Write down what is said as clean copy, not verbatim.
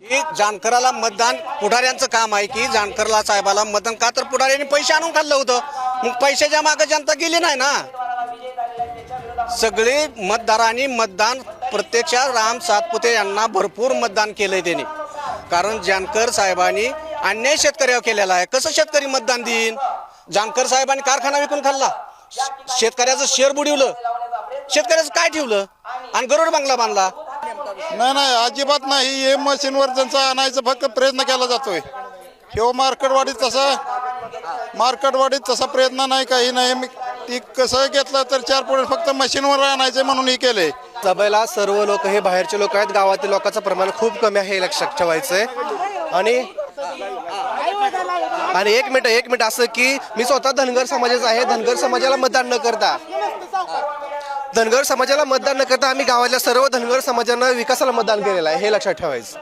ही जानकराला मतदान पुढाऱ्यांचं काम आहे की जानकरला साहेबाला मतदान का तर पुढाऱ्यांनी पैसे आणून खाल्लं होतं, मग पैशाच्या मागे जनता गेली नाही ना. सगळे मतदारांनी मतदान प्रत्यक्षात राम सातपुते यांना भरपूर मतदान केलंय त्यांनी, कारण जानकर साहेबांनी अन्याय शेतकऱ्यावर केलेला आहे. कसं शेतकरी मतदान देईन? जानकर साहेबांनी कारखाना विकून खाल्ला, शेतकऱ्याचं शेअर बुडवलं, शेतकऱ्याचं काय ठेवलं आणि गरुड बंगला बांधला. नाही अजिबात नाही. हे मशीनवर त्यांचा आणायचा फक्त प्रयत्न केला जातोय. किंवा मार्केटवाडीत तसा प्रयत्न नाही, काही नाही. ती कसं घेतलं तर 4 पुढे फक्त मशीनवर आणायचं म्हणून हे केलंय. सभेला सर्व लोक हे बाहेरचे लोक आहेत, गावातील लोकांचं प्रमाण खूप कमी आहे हे लक्षात ठेवायचंय. आणि एक मिनिट असं की मी स्वतः धनगर समाजाचा आहे. धनगर समाजाला मतदान न करता आम्ही गावातल्या सर्व धनगर समाजांना विकासाला मतदान केलेलं आहे हे लक्षात ठेवायचं.